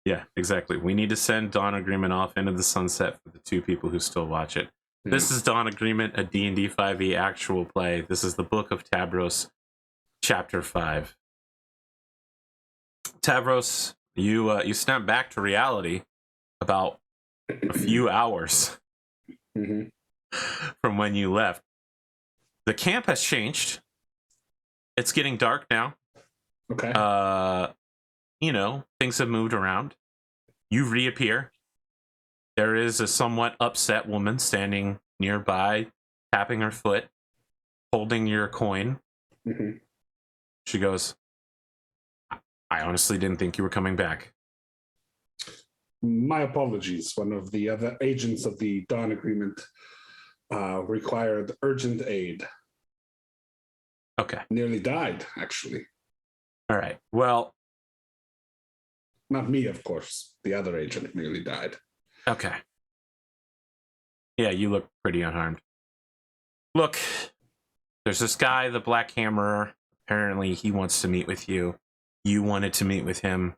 Yeah, exactly. We need to send Dawn Agreement off into the sunset for the 2 people who still watch it. Yeah. This is Dawn Agreement, a D&D5E actual play. This is the Book of Tavros, Chapter 5. Tavros, you snap back to reality about a few hours from when you left. The camp has changed. It's getting dark now. Okay. Things have moved around. You reappear. There is a somewhat upset woman standing nearby, tapping her foot, holding your coin. She goes, I honestly didn't think you were coming back. My apologies. One of the other agents of the Dawn Agreement required urgent aid. Okay. Nearly died, actually. All right. Well, not me, of course. The other agent nearly died. Okay. Yeah, you look pretty unharmed. Look, there's this guy, the Black Hammerer. Apparently, he wants to meet with you. You wanted to meet with him.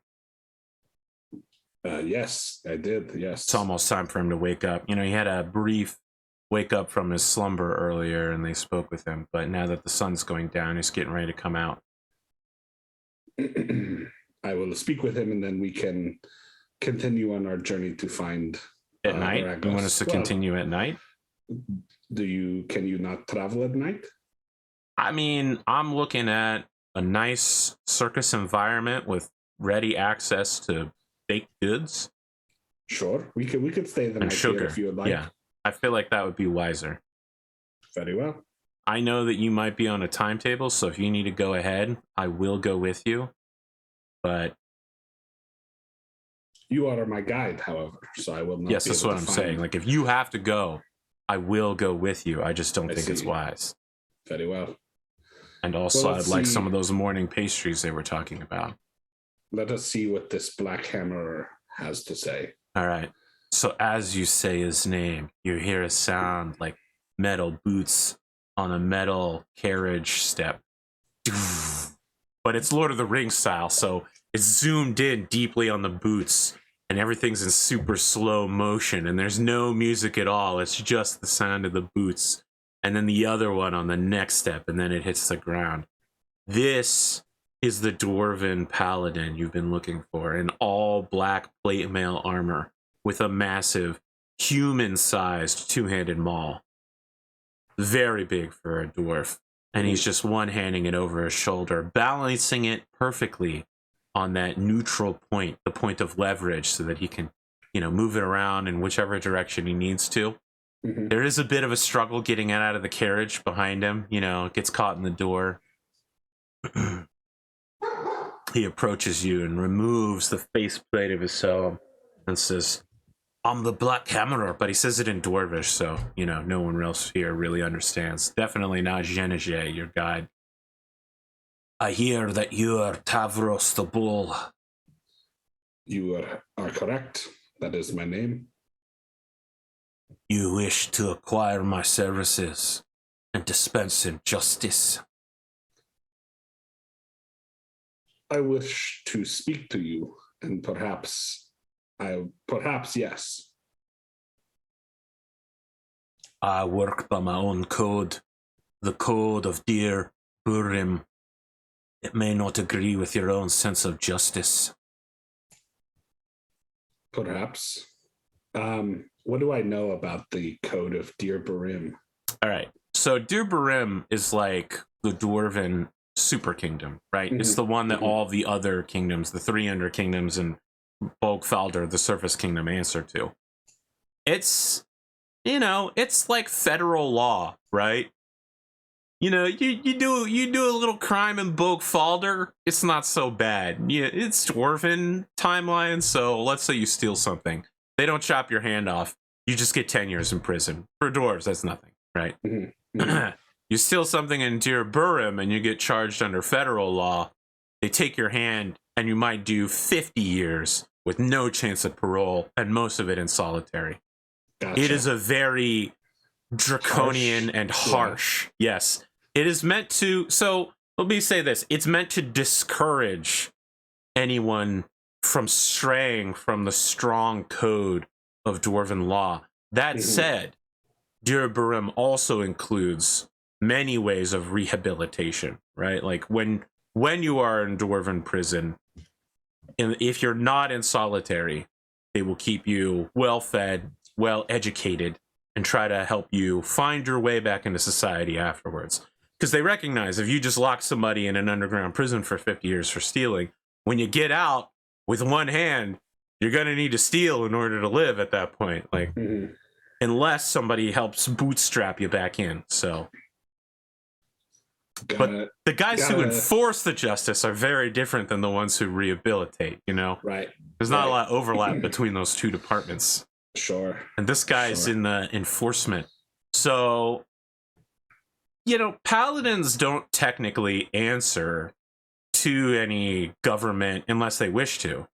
Yes, I did. Yes. It's almost time for him to wake up. He had a brief wake up from his slumber earlier, and they spoke with him. But now that the sun's going down, he's getting ready to come out. I will speak with him, and then we can continue on our journey to find at night. You want us to continue at night? Can you not travel at night? I mean, I'm looking at a nice circus environment with ready access to baked goods. Sure, we could stay the night here if you would like. Yeah, I feel like that would be wiser. Very well. I know that you might be on a timetable, so if you need to go ahead, I will go with you. But you are my guide, however, so I will not. Yes, that's what I'm saying. Like, if you have to go, I will go with you. I just don't think it's wise. Very well. And also, I'd like some of those morning pastries they were talking about. Let us see what this Black Hammerer has to say. All right. So as you say his name, you hear a sound like metal boots on a metal carriage step. But it's Lord of the Rings style, so it's zoomed in deeply on the boots, and everything's in super slow motion, and there's no music at all. It's just the sound of the boots. And then the other one on the next step, and then it hits the ground. This is the Dwarven Paladin you've been looking for, in all black plate mail armor with a massive human-sized two-handed maul. Very big for a dwarf. And he's just one-handing it over his shoulder, balancing it perfectly on that neutral point, the point of leverage, so that he can, move it around in whichever direction he needs to. There is a bit of a struggle getting it out of the carriage behind him. It gets caught in the door. He approaches you and removes the faceplate of his helm and says, I'm the Black Hammerer, but he says it in Dwarvish, so, no one else here really understands. Definitely not Genege, your guide. I hear that you are Tavros the Bull. You are correct. That is my name. You wish to acquire my services and dispense in justice. I wish to speak to you, and perhaps yes. I work by my own code, the code of Dear Burim. It may not agree with your own sense of justice. Perhaps. What do I know about the code of Dear Burim? All right. So Dear Burim is like the Dwarven super kingdom, right? It's the one that all the other kingdoms, the 3 under kingdoms and Bogfalder, the surface kingdom, answer to. It's, it's like federal law, right? You do a little crime in Bogfalder, it's not so bad. Yeah, it's Dwarven timeline, so let's say you steal something. They don't chop your hand off. You just get 10 years in prison. For dwarves, that's nothing, right? You steal something in Dear Burim and you get charged under federal law. They take your hand and you might do 50 years with no chance of parole, and most of it in solitary. Gotcha. It is a very draconian and harsh. Yeah. Yes. It is meant to, so let me say this. It's meant to discourage anyone from straying from the strong code of dwarven law. That said, Dir Barim also includes many ways of rehabilitation, right? Like when you are in dwarven prison, and if you're not in solitary, they will keep you well fed, well educated, and try to help you find your way back into society afterwards. Because they recognize if you just lock somebody in an underground prison for 50 years for stealing, when you get out with one hand, you're going to need to steal in order to live at that point. Like, unless somebody helps bootstrap you back in. So, but the guys who enforce the justice are very different than the ones who rehabilitate, you know? Right. There's not a lot of overlap between those two departments. Sure. And this guy's in the enforcement. So, you know, paladins don't technically answer to any government unless they wish to.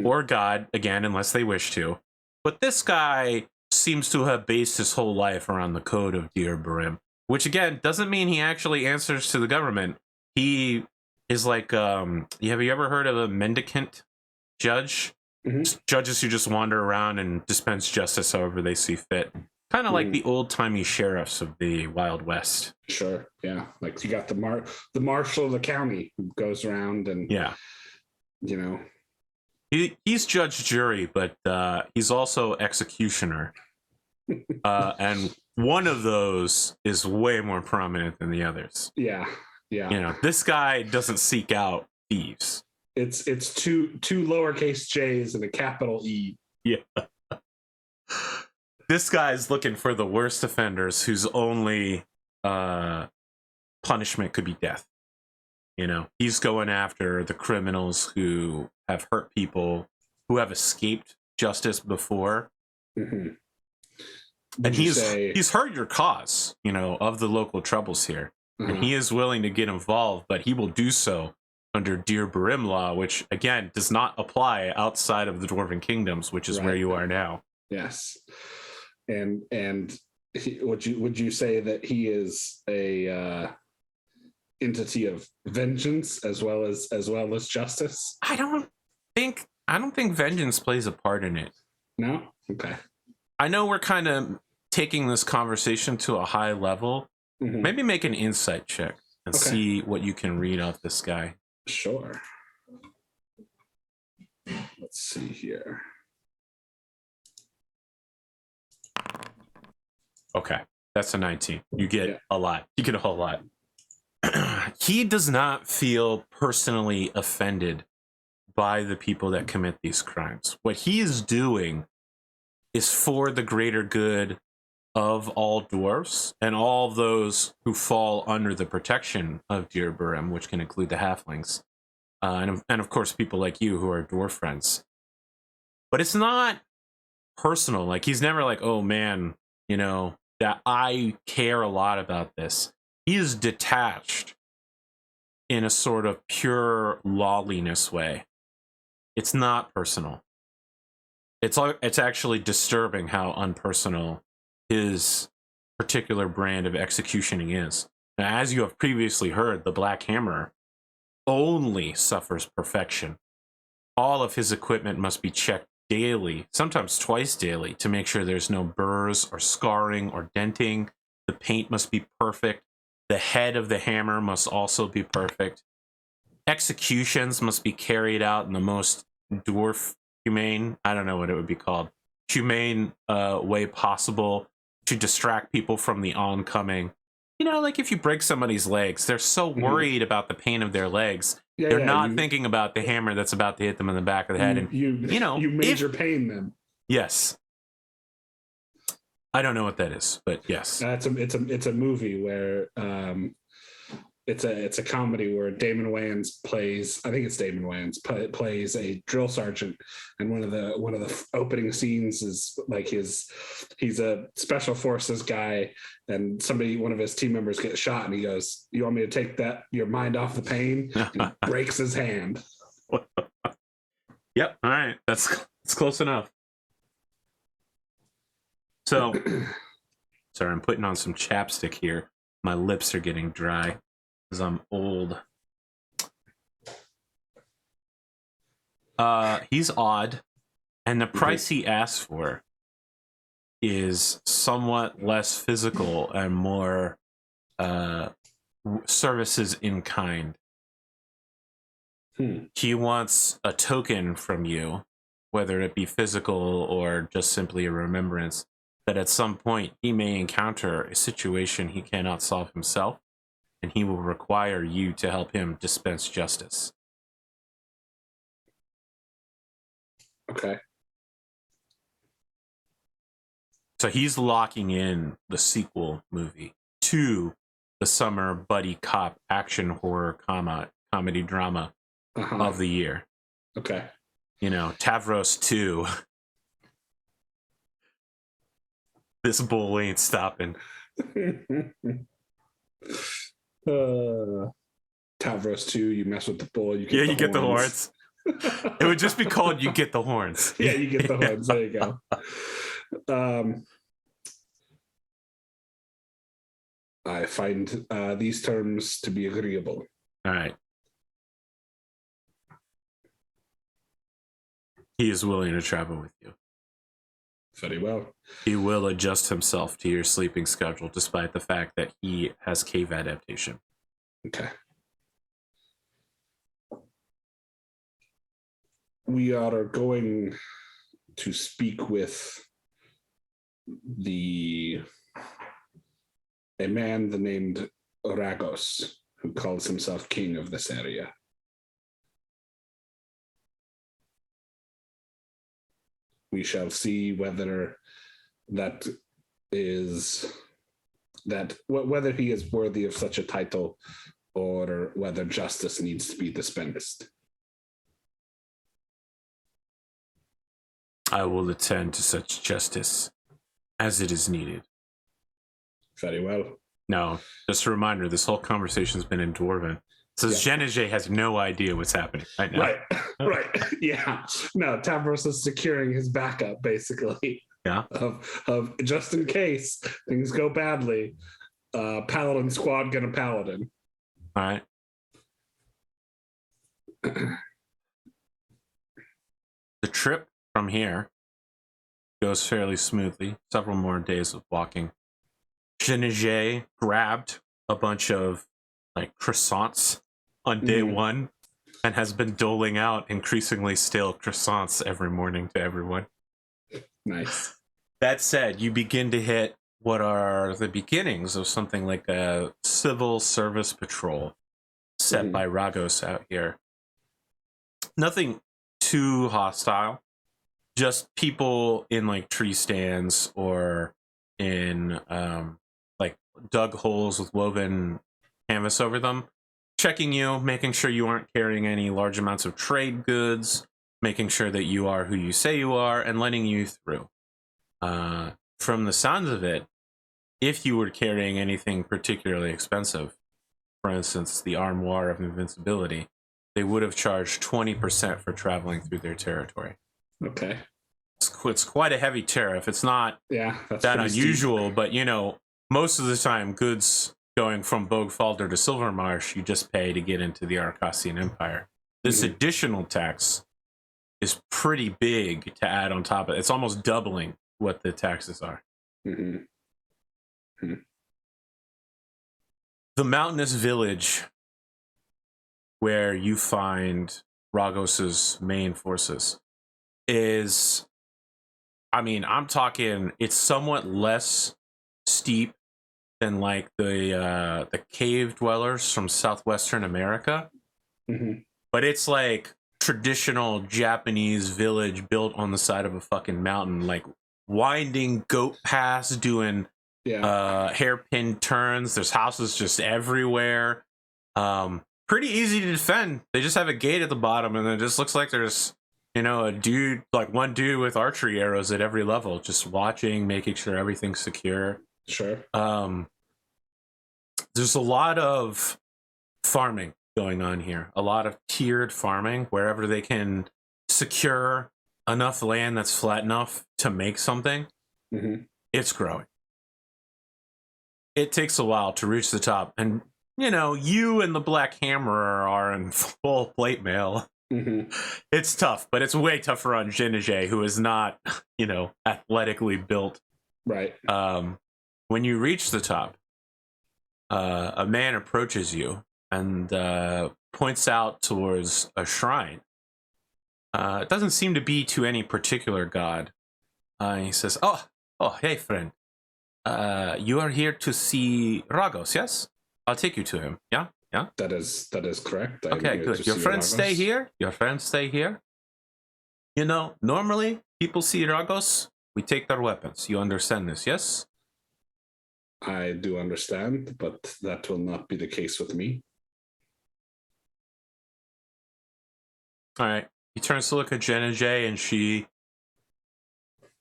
Or God, again, unless they wish to. But this guy seems to have based his whole life around the code of Dir Barim, which, again, doesn't mean he actually answers to the government. He is like, have you ever heard of a mendicant judge? Judges who just wander around and dispense justice however they see fit. Kind of like the old-timey sheriffs of the Wild West. Sure, yeah. Like you got the marshal of the county who goes around and, you know. He's judge, jury, but he's also executioner. And one of those is way more prominent than the others. Yeah. You know, this guy doesn't seek out thieves. It's two lowercase J's and a capital E. Yeah. This guy's looking for the worst offenders whose only punishment could be death. You know, he's going after the criminals who have hurt people, who have escaped justice before. And he's heard your cause, you know, of the local troubles here. And he is willing to get involved, but he will do so under Dir Barim law, which, again, does not apply outside of the Dwarven Kingdoms, which is where you are now. Yes. And would you say that he is a entity of vengeance as well as justice? I don't think vengeance plays a part in it. No? Okay. I know we're kind of taking this conversation to a high level. Maybe make an insight check and see what you can read off this guy. Sure. Let's see here. Okay, that's a 19. You get a lot. You get a whole lot. He does not feel personally offended by the people that commit these crimes. What he is doing is for the greater good of all dwarves and all those who fall under the protection of Dir Barim, which can include the halflings, and of course people like you who are dwarf friends. But it's not personal. Like, he's never like, oh man, you know, that I care a lot about this. He is detached in a sort of pure lawliness way. It's not personal. It's actually disturbing how unpersonal his particular brand of executioning is. Now, as you have previously heard, the Black Hammer only suffers perfection. All of his equipment must be checked daily, sometimes twice daily, to make sure there's no burrs or scarring or denting. The paint must be perfect. The head of the hammer must also be perfect. Executions must be carried out in the most dwarf humane, I don't know what it would be called, humane way possible to distract people from the oncoming. You know, like if you break somebody's legs, they're so worried about the pain of their legs. They're not thinking about the hammer that's about to hit them in the back of the head. And you major pain them. Yes. I don't know what that is, but yes. It's a movie where it's a comedy where Damon Wayans plays, I think it's Damon Wayans plays a drill sergeant, and one of the opening scenes is like he's a special forces guy, and one of his team members gets shot, and he goes, "You want me to take your mind off the pain?" And breaks his hand. Yep. All right. That's close enough. So, sorry, I'm putting on some chapstick here. My lips are getting dry because I'm old. He's odd, and the price he asks for is somewhat less physical and more services in kind. He wants a token from you, whether it be physical or just simply a remembrance, that at some point he may encounter a situation he cannot solve himself, and he will require you to help him dispense justice. Okay. So he's locking in the sequel movie to the summer buddy cop action horror comedy drama of the year. Okay. You know, Tavros 2. This bull ain't stopping. Tavros 2, you mess with the bull, you get the horns. It would just be called You Get the Horns. Yeah, you get the horns. There you go. I find these terms to be agreeable. All right. He is willing to travel with you. Very well. He will adjust himself to your sleeping schedule, despite the fact that he has cave adaptation. Okay. We are going to speak with a man named Ragos, who calls himself king of this area. We shall see whether whether he is worthy of such a title, or whether justice needs to be dispensed. I will attend to such justice as it is needed. Very well. No, just a reminder, this whole conversation has been in Dwarven. So Genege has no idea what's happening right now. Right. Yeah. No, Tavros is securing his backup, basically. Yeah. Of just in case things go badly, Paladin squad gonna Paladin. All right. The trip from here goes fairly smoothly. Several more days of walking. Genege grabbed a bunch of croissants on day one and has been doling out increasingly stale croissants every morning to everyone. Nice. That said, you begin to hit what are the beginnings of something like a civil service patrol set by Ragos out here. Nothing too hostile, just people in tree stands or in dug holes with woven canvas over them, checking you, making sure you aren't carrying any large amounts of trade goods, making sure that you are who you say you are, and letting you through. From the sounds of it, if you were carrying anything particularly expensive, for instance, the Armoire of Invincibility, they would have charged 20% for traveling through their territory. Okay. It's quite a heavy tariff. It's not that's that unusual, steep. But most of the time, goods going from Bogfalder to Silvermarsh, you just pay to get into the Arcasian Empire. This additional tax is pretty big to add on top of it. It's almost doubling what the taxes are. The mountainous village where you find Ragos's main forces is, I'm talking, it's somewhat less steep than the cave dwellers from southwestern America, but it's traditional Japanese village built on the side of a fucking mountain, winding goat paths, doing hairpin turns. There's houses just everywhere. Pretty easy to defend. They just have a gate at the bottom, and it just looks like there's a dude, one dude with archery arrows at every level, just watching, making sure everything's secure. Sure. There's a lot of farming going on here, a lot of tiered farming wherever they can secure enough land that's flat enough to make something. It's growing. It takes a while to reach the top, and you and the Black Hammerer are in full plate mail. It's tough, but it's way tougher on Jinajay, who is not, athletically built. Right. When you reach the top, a man approaches you and points out towards a shrine. It doesn't seem to be to any particular god. He says, "Oh, hey, friend. You are here to see Ragos, yes? I'll take you to him. Yeah, yeah. That is correct. Okay, good. Your friends stay here. Your friends stay here. Normally people see Ragos, we take their weapons. You understand this, yes? I do understand, but that will not be the case with me. All right. He turns to look at Jinajay, and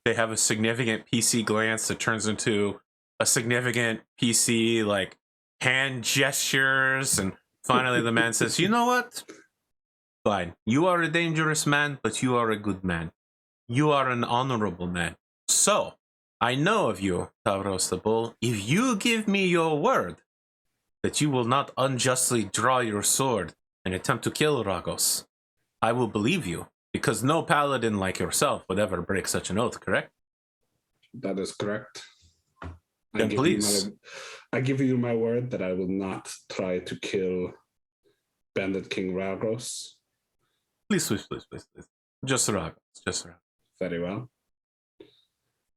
they have a significant PC glance that turns into a significant PC, like, hand gestures, and finally the man says, "You know what? Fine. You are a dangerous man, but you are a good man. You are an honorable man. So, I know of you, Tavros the Bull. If you give me your word that you will not unjustly draw your sword and attempt to kill Ragos, I will believe you, because no paladin like yourself would ever break such an oath, correct?" That is correct. Then please. I give you my word that I will not try to kill Bandit King Ragos. Please. Just Ragos. Very well.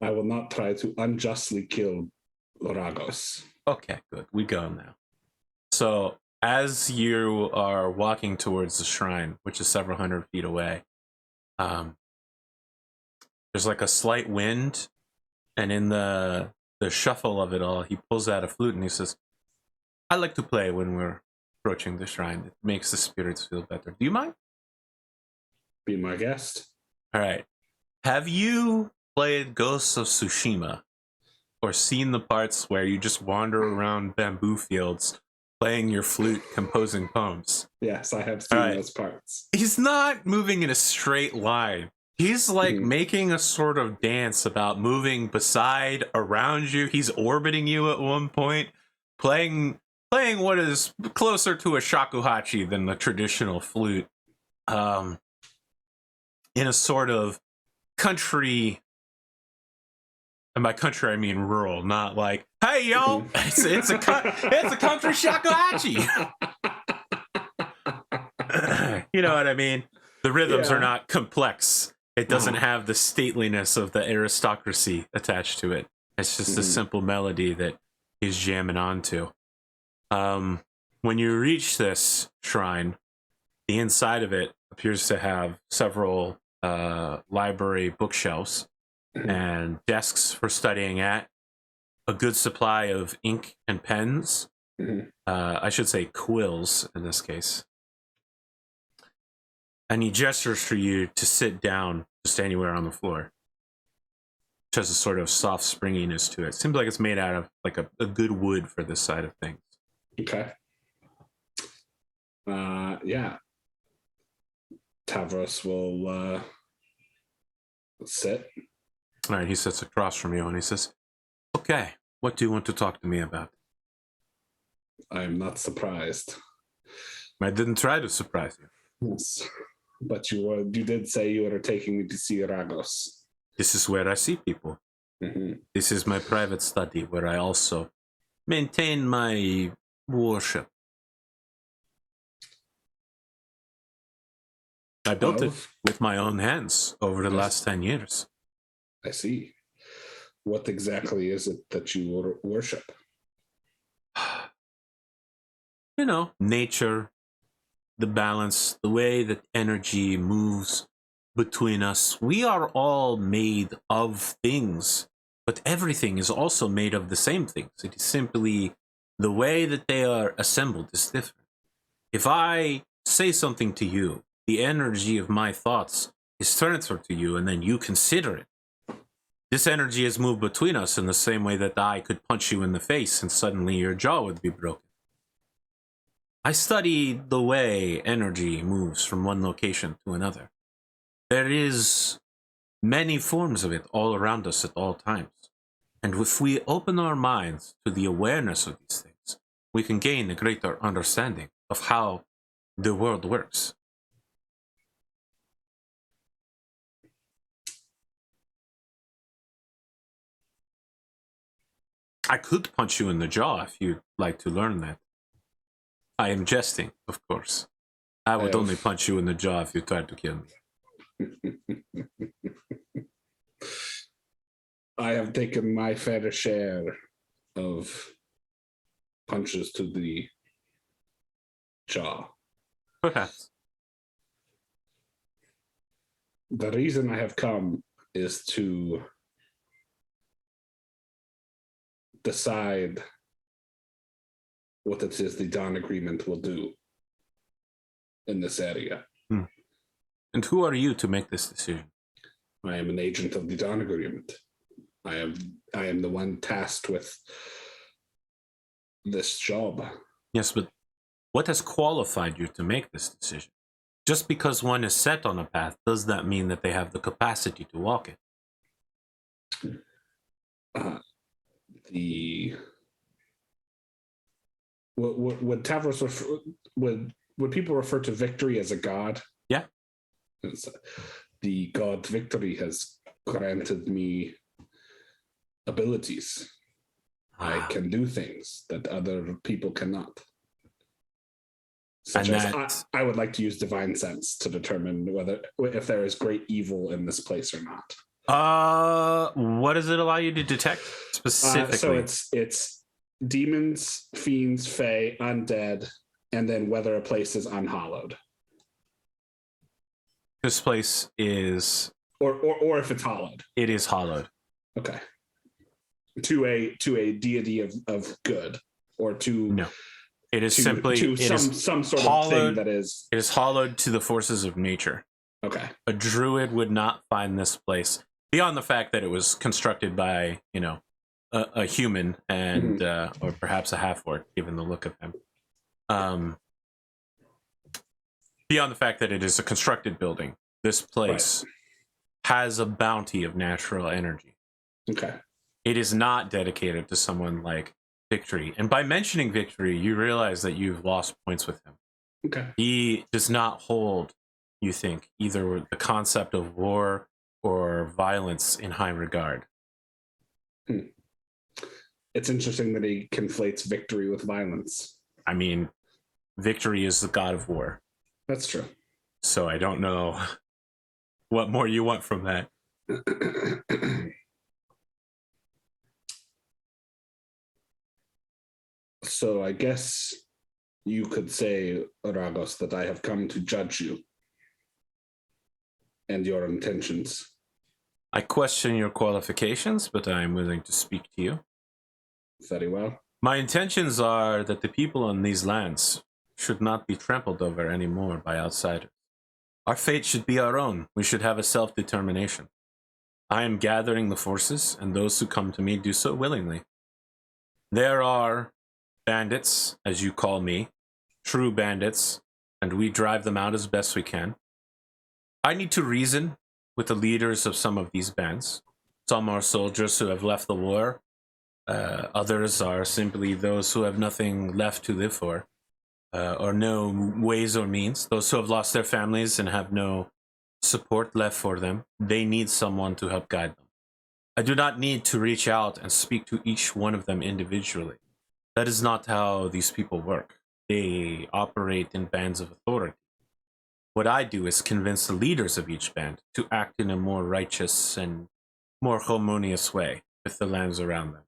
I will not try to unjustly kill Ragos. Okay, good. We go now. So, as you are walking towards the shrine, which is several hundred feet away, there's like a slight wind, and in the shuffle of it all, he pulls out a flute and he says, "I like to play when we're approaching the shrine. It makes the spirits feel better. Do you mind?" Be my guest. All right. Have you played Ghosts of Tsushima or seen the parts where you just wander around bamboo fields playing your flute, composing poems? Yes, I have seen those parts. He's not moving in a straight line. He's like making a sort of dance about moving beside, around you. He's orbiting you at one point, playing what is closer to a shakuhachi than the traditional flute. In a sort of country, and by country I mean rural, not like, "Hey yo, it's a country shakuhachi." You know what I mean? The rhythms are not complex. It doesn't have the stateliness of the aristocracy attached to it. It's just a simple melody that he's jamming onto. When you reach this shrine, the inside of it appears to have several library bookshelves and desks for studying at, a good supply of ink and pens. I should say quills in this case. And he gestures for you to sit down just anywhere on the floor, which has a sort of soft springiness to it. Seems like it's made out of like a good wood for this side of things. Okay. Yeah. Tavros will sit. All right, he sits across from you and he says, "Okay, what do you want to talk to me about?" I'm not surprised. I didn't try to surprise you. Yes. But you did say you were taking me to see Ragos. This is where I see people. This is my private study where I also maintain my worship. I built it with my own hands over the last 10 years. I see. What exactly is it that you worship? Nature, the balance, the way that energy moves between us. We are all made of things, but everything is also made of the same things. It is simply the way that they are assembled is different. If I say something to you, the energy of my thoughts is transferred to you, and then you consider it. This energy is moved between us in the same way that I could punch you in the face and suddenly your jaw would be broken. I study the way energy moves from one location to another. There is many forms of it all around us at all times. And if we open our minds to the awareness of these things, we can gain a greater understanding of how the world works. I could punch you in the jaw if you'd like to learn that. I am jesting, of course. I would only punch you in the jaw if you tried to kill me. I have taken my fair share of punches to the jaw. Perhaps. The reason I have come is to decide what it is the Dawn Agreement will do in this area. And who are you to make this decision? I am an agent of the Dawn Agreement. I am the one tasked with this job. Yes, but what has qualified you to make this decision? Just because one is set on a path, does that mean that they have the capacity to walk it? Would Tavros would people refer to victory as a god? Yeah. The god victory has granted me abilities. I can do things that other people cannot. Such as I would like to use divine sense to determine if there is great evil in this place or not. What does it allow you to detect specifically? So it's demons, fiends, fae, undead, and then whether a place is unhallowed. This place is, or if it's hallowed. It is hallowed. Okay. To a deity of good, or to no. It is simply some sort of thing that is. It is hallowed to the forces of nature. Okay. A druid would not find this place beyond the fact that it was constructed by, a human and or perhaps a half-orc, given the look of him. Beyond the fact that it is a constructed building, this place has a bounty of natural energy. Okay. It is not dedicated to someone like Victory. And by mentioning Victory, you realize that you've lost points with him. Okay. He does not hold, you think, either the concept of war or violence in high regard. It's interesting that he conflates victory with violence. I mean, Victory is the god of war. That's true. So I don't know what more you want from that. So I guess you could say, Ragos, that I have come to judge you and your intentions. I question your qualifications, but I am willing to speak to you. Very well. My intentions are that the people on these lands should not be trampled over anymore by outsiders. Our fate should be our own. We should have a self-determination. I am gathering the forces, and those who come to me do so willingly. There are bandits, as you call me, true bandits, and we drive them out as best we can. I need to reason with the leaders of some of these bands. Some are soldiers who have left the war. Others are simply those who have nothing left to live for, or no ways or means. Those who have lost their families and have no support left for them. They need someone to help guide them. I do not need to reach out and speak to each one of them individually. That is not how these people work. They operate in bands of authority. What I do is convince the leaders of each band to act in a more righteous and more harmonious way with the lands around them.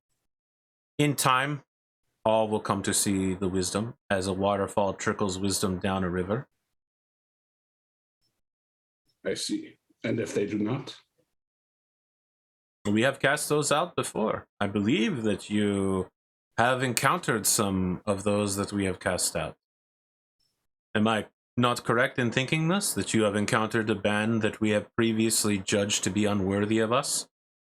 In time, all will come to see the wisdom as a waterfall trickles wisdom down a river. I see. And if they do not? We have cast those out before. I believe that you have encountered some of those that we have cast out. Am I not correct in thinking this? That you have encountered a band that we have previously judged to be unworthy of us?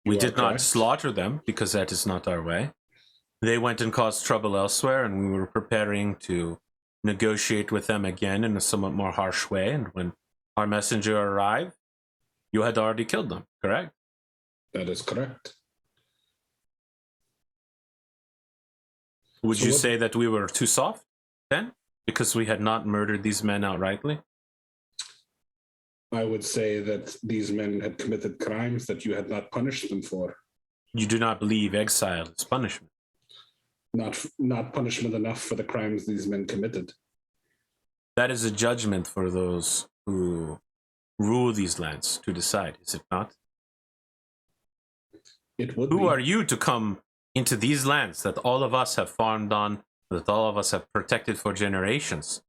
We did not slaughter them, because that is not our way. They went and caused trouble elsewhere, and we were preparing to negotiate with them again in a somewhat more harsh way, and when our messenger arrived, you had already killed them, correct? That is correct. Would you say that we were too soft then? Because we had not murdered these men outrightly? I would say that these men had committed crimes that you had not punished them for. You do not believe exile is punishment? not punishment enough for the crimes these men committed. That is a judgment for those who rule these lands to decide, is it not? It would Who be. are you to come into these lands that all of us have farmed on, that all of us have protected for generations,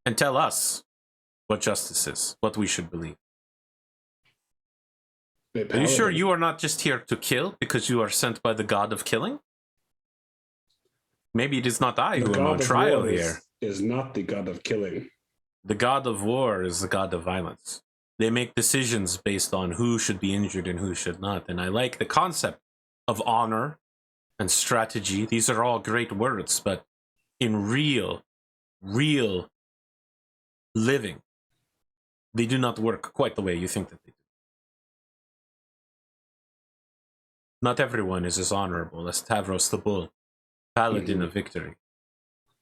and tell us what justice is, what we should believe? Are you sure you are not just here to kill because you are sent by the god of killing? Maybe it is not I who am on trial here. Is not the god of killing. The god of war is the god of violence. They make decisions based on who should be injured and who should not. And I like the concept of honor and strategy. These are all great words, but in real living, they do not work quite the way you think that they do. Not everyone is as honorable as Tavros the Bull, paladin of victory.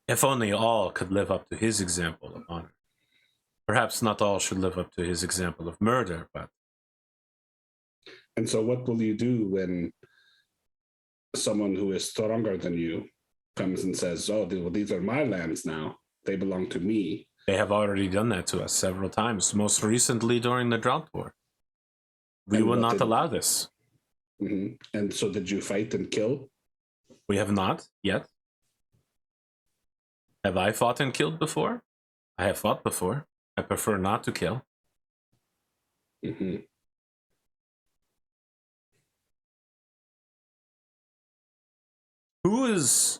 If only all could live up to his example of honor. Perhaps not all should live up to his example of murder, but... And so what will you do when someone who is stronger than you comes and says, oh, well, these are my lands now. They belong to me. They have already done that to us several times, most recently during the drought war. We will not allow this. Mm-hmm. And so did you fight and kill? We have not yet. Have I fought and killed before? I have fought before. I prefer not to kill. Mm-hmm. Who is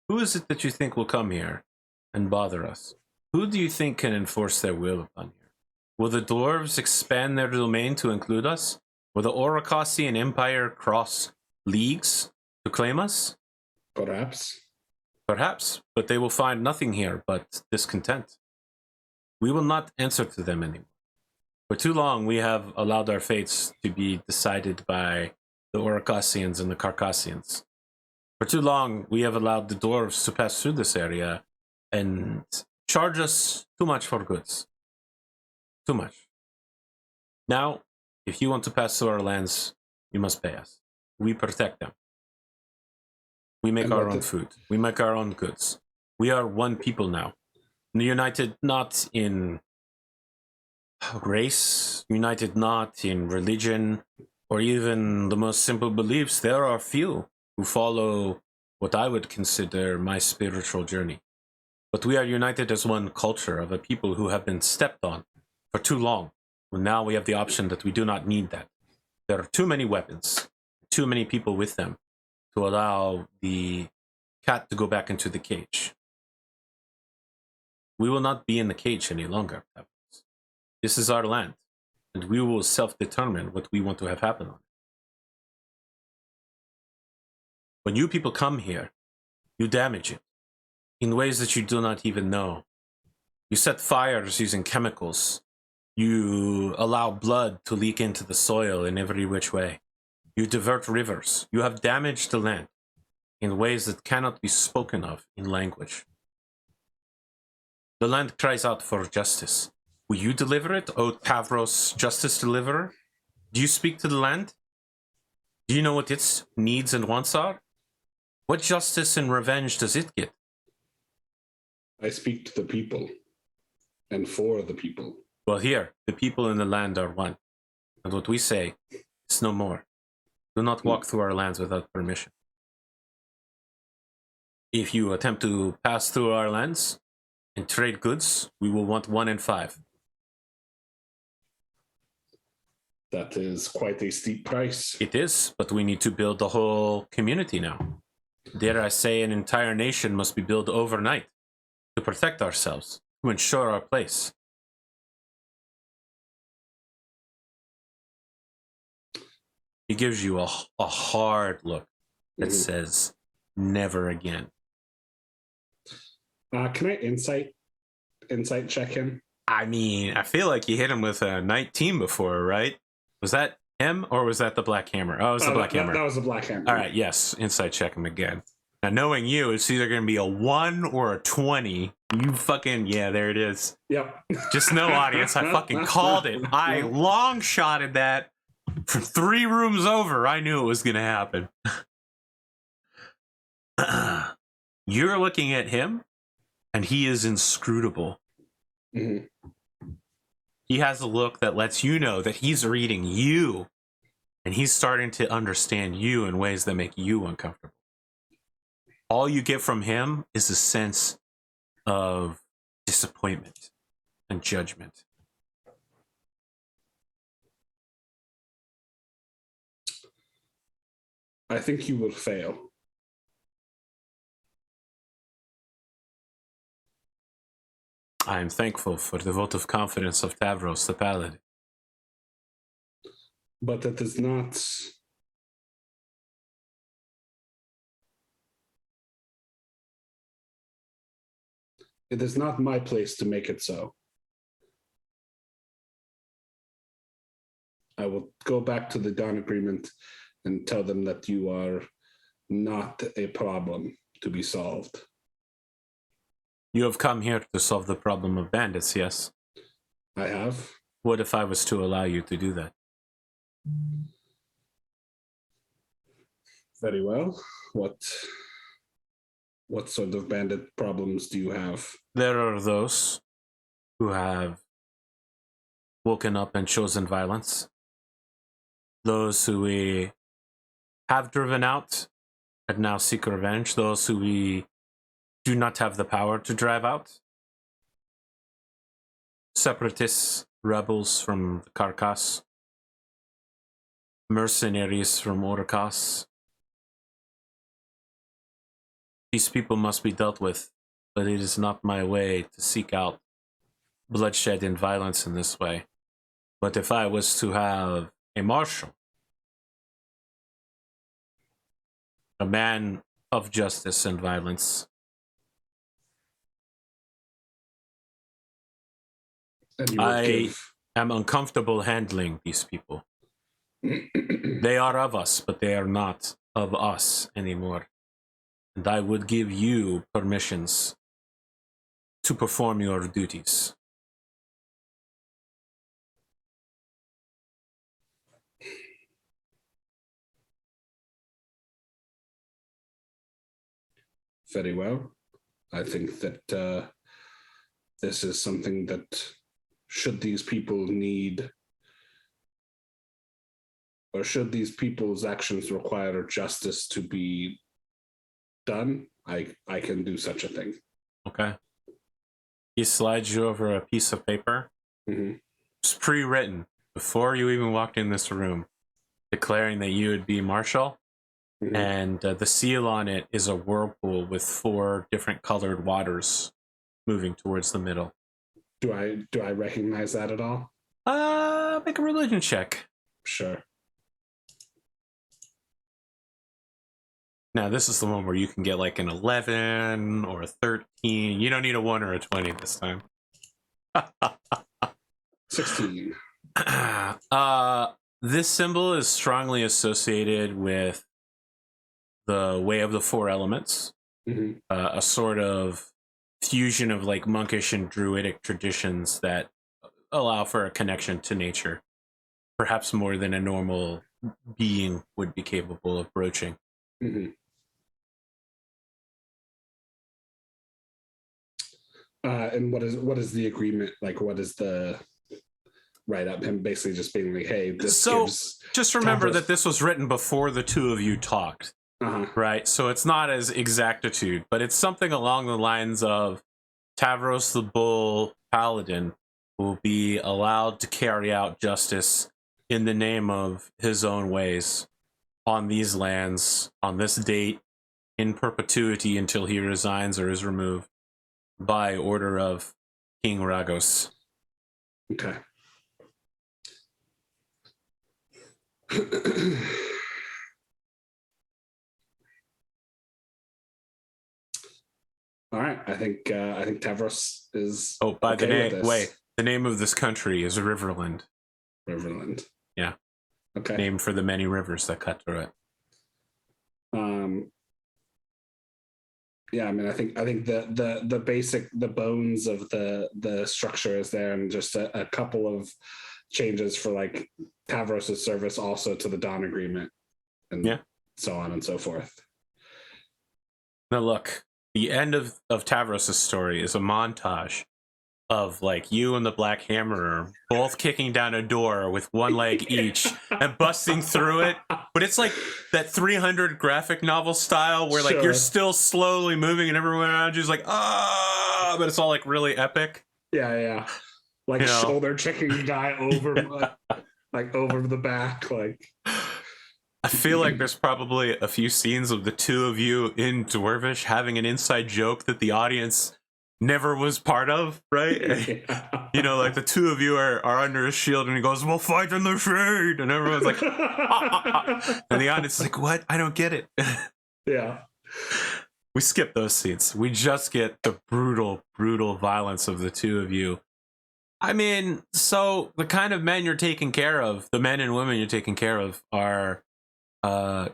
it that you think will come here and bother us? Who do you think can enforce their will upon here? Will the dwarves expand their domain to include us? Will the Oricosian Empire cross leagues to claim us? Perhaps. Perhaps, but they will find nothing here but discontent. We will not answer to them anymore. For too long, we have allowed our fates to be decided by the Oricosians and the Carcassians. For too long, we have allowed the dwarves to pass through this area and charge us too much for goods. Too much. Now, if you want to pass through our lands, you must pay us. We protect them. We make our own food. We make our own goods. We are one people now. United not in race, united not in religion, or even the most simple beliefs. There are few who follow what I would consider my spiritual journey. But we are united as one culture of a people who have been stepped on for too long. Well, now we have the option that we do not need that. There are too many weapons, too many people with them to allow the cat to go back into the cage. We will not be in the cage any longer. This is our land, and we will self-determine what we want to have happen on it. When you people come here, you damage it in ways that you do not even know. You set fires using chemicals. You allow blood to leak into the soil in every which way. You divert rivers. You have damaged the land in ways that cannot be spoken of in language. The land cries out for justice. Will you deliver it, O Tavros, justice deliverer? Do you speak to the land? Do you know what its needs and wants are? What justice and revenge does it get? I speak to the people, and for the people. Well, here, the people in the land are one. And what we say is no more. Do not walk through our lands without permission. If you attempt to pass through our lands and trade goods, we will want 1 in 5. That is quite a steep price. It is, but we need to build a whole community now. Dare I say, an entire nation must be built overnight to protect ourselves, to ensure our place. He gives you a hard look that says, never again. Can I insight check him? I mean, I feel like you hit him with a 19 before, right? Was that him or was that the Black Hammer? Oh, it was the Black Hammer. That was the Black Hammer. All right, yes, insight check him again. Now, knowing you, it's either going to be a 1 or a 20. You fucking, yeah, there it is. Yep. Just know, audience, I fucking called it. I long shotted that from 3 rooms over. I knew it was going to happen. You're looking at him, and he is inscrutable. Mm-hmm. He has a look that lets you know that he's reading you, and he's starting to understand you in ways that make you uncomfortable. All you get from him is a sense of disappointment and judgment. I think you will fail. I am thankful for the vote of confidence of Tavros, the paladin. But that is not. It is not my place to make it so. I will go back to the Dawn Agreement and tell them that you are not a problem to be solved. You have come here to solve the problem of bandits, yes? I have. What if I was to allow you to do that? Very well. What sort of bandit problems do you have? There are those who have woken up and chosen violence. Those who we have driven out and now seek revenge. Those who we do not have the power to drive out. Separatists, rebels from the Carcass. Mercenaries from Orcas. These people must be dealt with, but it is not my way to seek out bloodshed and violence in this way. But if I was to have a marshal, a man of justice and violence, I am uncomfortable handling these people. They are of us, but they are not of us anymore. And I would give you permissions to perform your duties. Very well. I think that this is something that should these people need, or should these people's actions require justice to be done, I can do such a thing. Okay. He slides you over a piece of paper. Mm-hmm. It's pre-written before you even walked in this room, declaring that you would be marshal. Mm-hmm. And the seal on it is a whirlpool with 4 different colored waters moving towards the middle. Do I recognize that at all? Make a religion check. Sure. Now, this is the one where you can get like an 11 or a 13. You don't need a 1 or a 20 this time. 16. This symbol is strongly associated with the way of the 4 elements. Mm-hmm. A sort of fusion of like monkish and druidic traditions that allow for a connection to nature. Perhaps more than a normal being would be capable of broaching. Mm-hmm. And what is the agreement? Like, what is the write-up? Him basically just being like, hey, this gives... Just remember that this was written before the 2 of you talked. Uh-huh. Right? So it's not as exactitude, but it's something along the lines of Tavros the Bull Paladin will be allowed to carry out justice in the name of his own ways on these lands, on this date, in perpetuity until he resigns or is removed by order of King Ragos. Okay. All right. I think Tavros is. Oh, by the name, wait. The name of this country is Riverland. Riverland. Yeah. Okay. Named for the many rivers that cut through it. Yeah, I mean, I think the basic, the bones of the structure is there, and just a couple of changes for like Tavros' service also to the Dawn Agreement, and so on and so forth. Now look, the end of Tavros' story is a montage of like you and the Black Hammerer both kicking down a door with one leg each and busting through it. But it's like that 300 graphic novel style where like you're still slowly moving and everyone around you is like, ah, but it's all like really epic. Yeah. Like shoulder checking guy over like over the back. Like I feel like there's probably a few scenes of the two of you in Dwarvish having an inside joke that the audience never was part of, right? Yeah. You know, like the two of you are under a shield and he goes, we'll fight in the shade. And everyone's like, and the audience is like, what? I don't get it. Yeah. We skip those scenes. We just get the brutal, brutal violence of the two of you. I mean, so the kind of men you're taking care of, the men and women you're taking care of are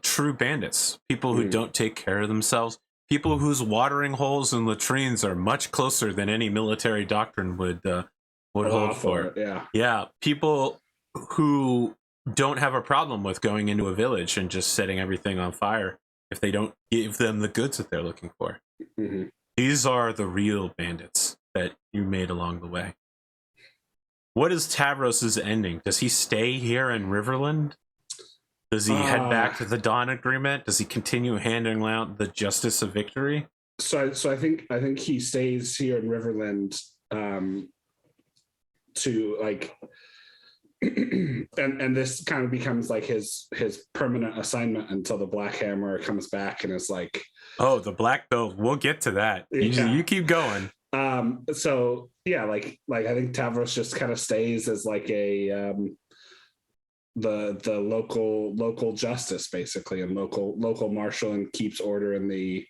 true bandits, people who don't take care of themselves, people whose watering holes and latrines are much closer than any military doctrine would hold for. Yeah, people who don't have a problem with going into a village and just setting everything on fire if they don't give them the goods that they're looking for. These are the real bandits that you made along the way. What is Tavros' ending? Does he stay here in Riverland? Does he head back to the Dawn Agreement? Does he continue handing out the Justice of Victory? So I think he stays here in Riverland to like, and this kind of becomes like his permanent assignment until the Black Hammer comes back and is like, oh, the Black Belt. We'll get to that. You keep going. So yeah, like I think Tavros just kind of stays as like a the local justice basically, and local marshal, and keeps order in the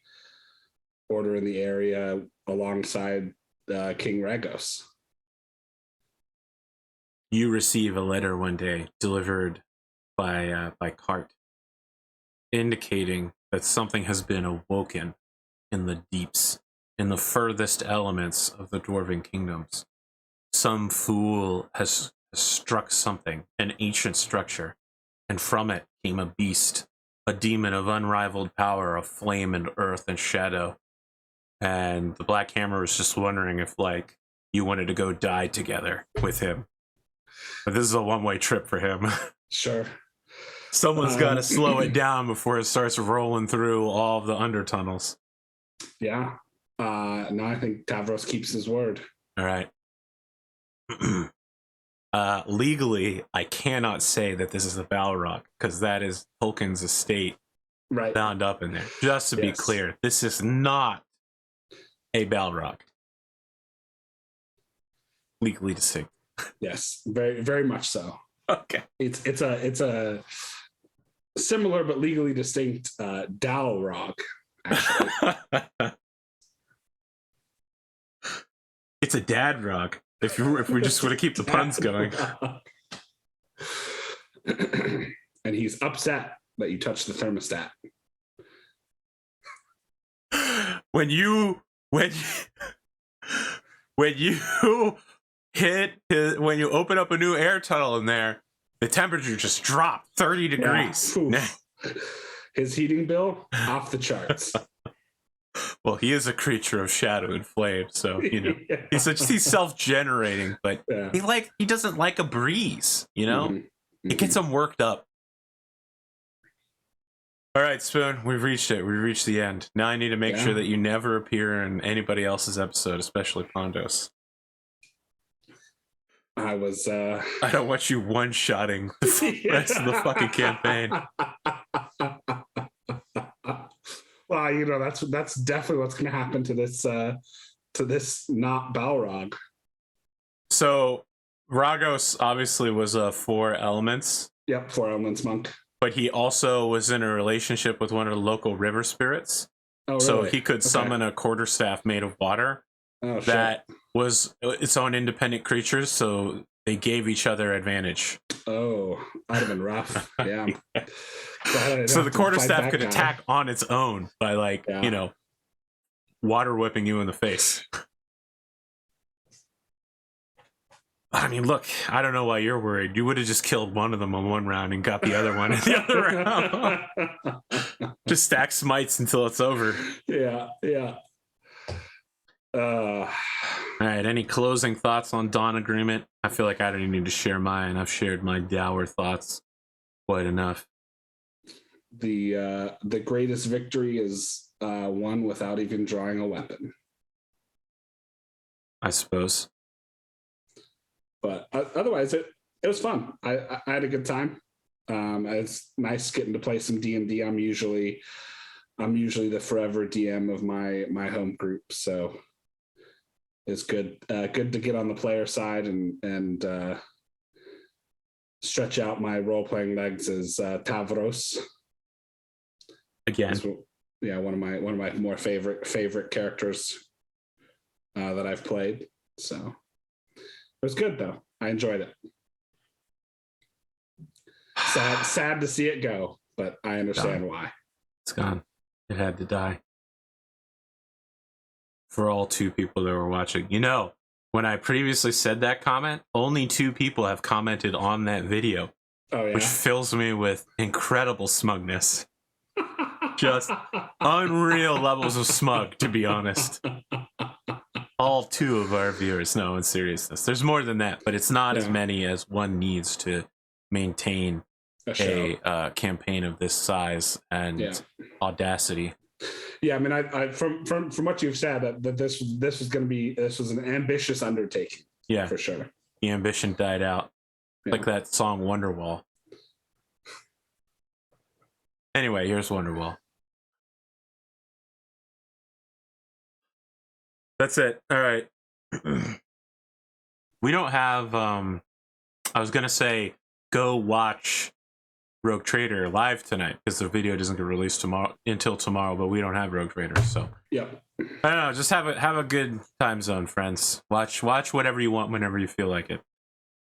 area alongside King Ragos. You receive a letter one day delivered by cart, indicating that something has been awoken in the deeps, in the furthest elements of the dwarven kingdoms. Some fool has struck something, an ancient structure, and from it came a beast, a demon of unrivaled power, of flame and earth and shadow. And the Black Hammer was just wondering if, like, you wanted to go die together with him. But this is a one-way trip for him. Sure. Someone's got to slow it down before it starts rolling through all of the undertunnels. Yeah. No, I think Tavros keeps his word. All right. Legally, I cannot say that this is a Balrog, because that is Tolkien's estate bound up in there. Just to be clear, this is not a Balrog. Legally distinct. Yes, very, very much so. Okay. It's a similar but legally distinct Dalrog, actually. It's a dad rock. If we just want to keep the puns going. And he's upset that you touched the thermostat. When you open up a new air tunnel in there, the temperature just dropped 30 degrees. Yeah. His heating bill off the charts. Well, he is a creature of shadow and flame, so you know he's self-generating, but he doesn't like a breeze. You know, it gets him worked up. All right, Spoon, we've reached it. We've reached the end. Now I need to make sure that you never appear in anybody else's episode, especially Pondos. I don't want you one-shotting the rest of the fucking campaign. Well, you know, that's definitely what's going to happen to this not Balrog. So Ragos obviously was a 4 elements. Yep, 4 elements monk. But he also was in a relationship with one of the local river spirits. Oh, really? So he could summon a quarterstaff made of water that was its own independent creature, so they gave each other advantage. Oh, that'd have been rough. Yeah. So the quarterstaff could attack on its own by, like, you know, water whipping you in the face. I mean, look, I don't know why you're worried. You would have just killed one of them on one round and got the other one in the other round. Just stack smites until it's over. Yeah, yeah. All right. Any closing thoughts on Dawn Agreement? I feel like I don't even need to share mine. I've shared my dour thoughts quite enough. The greatest victory is won without even drawing a weapon. I suppose. But otherwise, it was fun. I had a good time. It's nice getting to play some D&D. I'm usually the forever DM of my home group, so it's good to get on the player side and stretch out my role playing legs as Tavros. Again, yeah, one of my more favorite characters that I've played. So it was good though. I enjoyed it. Sad to see it go, but I understand why. It's gone. It had to die. For all 2 people that were watching. You know, when I previously said that comment, only 2 people have commented on that video. Oh, yeah? Which fills me with incredible smugness. Just unreal levels of smug, to be honest. All 2 of our viewers. No, in seriousness. There's more than that, but it's not as many as one needs to maintain a campaign of this size and audacity. Yeah, I mean, I from what you've said, that this was an ambitious undertaking. Yeah, for sure. The ambition died out, like that song Wonderwall. Anyway, here's Wonderwall. That's it. All right. We don't have. I was gonna say go watch Rogue Trader live tonight because the video doesn't get released until tomorrow, but we don't have Rogue Trader, so yeah. I don't know. Just have a good time zone, friends. Watch whatever you want whenever you feel like it.